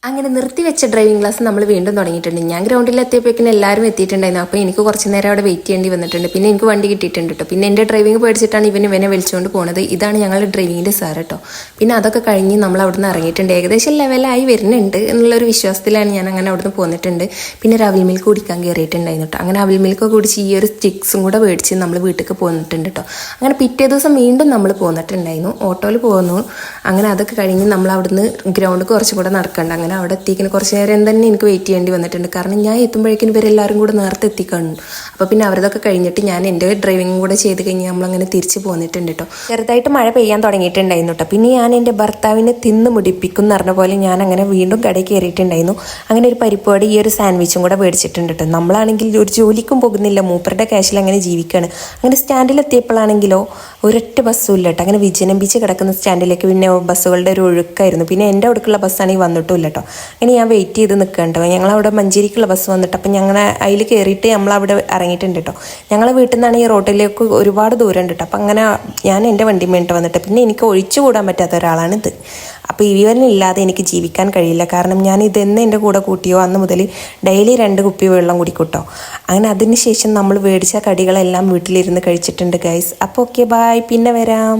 അങ്ങനെ നിർത്തിവെച്ച driving class നമ്മൾ വീണ്ടും തുടങ്ങിയിട്ടുണ്ട്. ഞാൻ ഗ്രൗണ്ടിലെത്തിയപ്പോഴേക്കും എല്ലാവരും എത്തിയിട്ടുണ്ടായിരുന്നു. അപ്പോൾ എനിക്ക് കുറച്ച് നേരം അവിടെ വെയിറ്റ് ചെയ്യേണ്ടി വന്നിട്ടുണ്ട്. പിന്നെ എനിക്ക് വണ്ടി കിട്ടിയിട്ടുണ്ട് കേട്ടോ. പിന്നെ എൻ്റെ ഡ്രൈവിംഗ് പേടിച്ചിട്ടാണ് ഇവനെ വിളിച്ചുകൊണ്ട് പോകുന്നത്. ഇതാണ് ഞങ്ങളുടെ ഡ്രൈവിങ്ങിൻ്റെ സാർ കേട്ടോ. പിന്നെ അതൊക്കെ കഴിഞ്ഞ് നമ്മൾ അവിടെ നിന്ന് ഇറങ്ങിയിട്ടുണ്ട്. ഏകദേശം ലെവലായി വരുന്നുണ്ട് എന്നുള്ളൊരു വിശ്വാസത്തിലാണ് ഞാൻ അങ്ങനെ അവിടെ നിന്ന് പോന്നിട്ടുണ്ട്. പിന്നെ ഒരു അവിൽ മിൽക്ക് കുടിക്കാൻ കയറിയിട്ടുണ്ടായിരുന്നു കേട്ടോ. അങ്ങനെ അവിൽ മിൽക്ക് കുടിച്ച് ഈ ഒരു സ്റ്റിക്സും കൂടെ മേടിച്ച് നമ്മൾ വീട്ടിലേക്ക് പോന്നിട്ടുണ്ട് കേട്ടോ. അങ്ങനെ പിറ്റേ ദിവസം വീണ്ടും നമ്മൾ പോന്നിട്ടുണ്ടായിരുന്നു. ഓട്ടോയിൽ പോകുന്നു. അങ്ങനെ അതൊക്കെ കഴിഞ്ഞ് നമ്മൾ അവിടുന്ന് ഗ്രൗണ്ട് കുറച്ചും കൂടെ നടക്കണ്ട. അങ്ങനെ അവിടെ എത്തിക്കുന്ന കുറച്ച് നേരം തന്നെ എനിക്ക് വെയിറ്റ് ചെയ്യേണ്ടി വന്നിട്ടുണ്ട്. കാരണം ഞാൻ എത്തുമ്പോഴേക്കും ഇവരെല്ലാവരും കൂടെ നേരത്തെ എത്തിക്കാണു. അപ്പോൾ പിന്നെ അവരതൊക്കെ കഴിഞ്ഞിട്ട് ഞാൻ എൻ്റെ ഡ്രൈവിംഗ് കൂടെ ചെയ്ത് കഴിഞ്ഞ് നമ്മളങ്ങനെ തിരിച്ച് പോന്നിട്ടുണ്ട് കേട്ടോ. ചെറുതായിട്ട് മഴ പെയ്യാൻ തുടങ്ങിയിട്ടുണ്ടായിരുന്നു കേട്ടോ. പിന്നെ ഞാൻ എൻ്റെ ഭർത്താവിനെ തിന്ന് മുടിപ്പിക്കും എന്ന് പറഞ്ഞ പോലെ ഞാൻ അങ്ങനെ വീണ്ടും കടയിൽ കയറിയിട്ടുണ്ടായിരുന്നു. അങ്ങനെ ഒരു പരിപ്പോടെ ഈ ഒരു സാൻഡ്വിച്ചും കൂടെ മേടിച്ചിട്ടുണ്ട് കേട്ടോ. നമ്മളാണെങ്കിൽ ഒരു ജോലിക്കും പോകുന്നില്ല, മൂപ്പരുടെ ക്യാഷിൽ അങ്ങനെ ജീവിക്കുകയാണ്. അങ്ങനെ സ്റ്റാൻഡിലെത്തിയപ്പോഴാണെങ്കിലോ ഒരൊറ്റ ബസ്സും ഇല്ല കേട്ടോ. അങ്ങനെ വിജനമ്പിച്ച് കിടക്കുന്ന സ്റ്റാൻഡിലേക്ക് പിന്നെ ബസ്സുകളുടെ ഒരു ഒഴുക്കായിരുന്നു. പിന്നെ എൻ്റെ അവിടേക്കുള്ള ബസ്സാണെങ്കിൽ വന്നിട്ടും ഇല്ല കേട്ടോ. അങ്ങനെ ഞാൻ വെയിറ്റ് ചെയ്ത് നിൽക്കണ്ടോ. ഞങ്ങളവിടെ മഞ്ചേരിക്കുള്ള ബസ് വന്നിട്ട് അപ്പം ഞങ്ങൾ അതിൽ കയറിയിട്ട് നമ്മളവിടെ ഇറങ്ങിയിട്ടുണ്ട് കേട്ടോ. ഞങ്ങളെ വീട്ടിൽ നിന്നാണ് ഈ റോട്ടിലേക്ക് ഒരുപാട് ദൂരം ഉണ്ട് കേട്ടോ. അപ്പം അങ്ങനെ ഞാൻ എൻ്റെ വണ്ടി വേണ്ടിയിട്ട് വന്നിട്ട് പിന്നെ എനിക്ക് ഒഴിച്ചുകൂടാൻ പറ്റാത്ത ഒരാളാണിത്. അപ്പോൾ ഇവനില്ലാതെ എനിക്ക് ജീവിക്കാൻ കഴിയില്ല. കാരണം ഞാൻ ഇതെന്ന് എൻ്റെ കൂടെ കൂട്ടിയോ അന്ന് മുതൽ ഡെയിലി 2 കുപ്പി വെള്ളം കുടിക്കൂട്ടോ. അങ്ങനെ അതിന് ശേഷം നമ്മൾ മേടിച്ച കടികളെല്ലാം വീട്ടിലിരുന്ന് കഴിച്ചിട്ടുണ്ട് ഗൈസ്. അപ്പോൾ ഓക്കെ, ബൈ, പിന്നെ വരാം.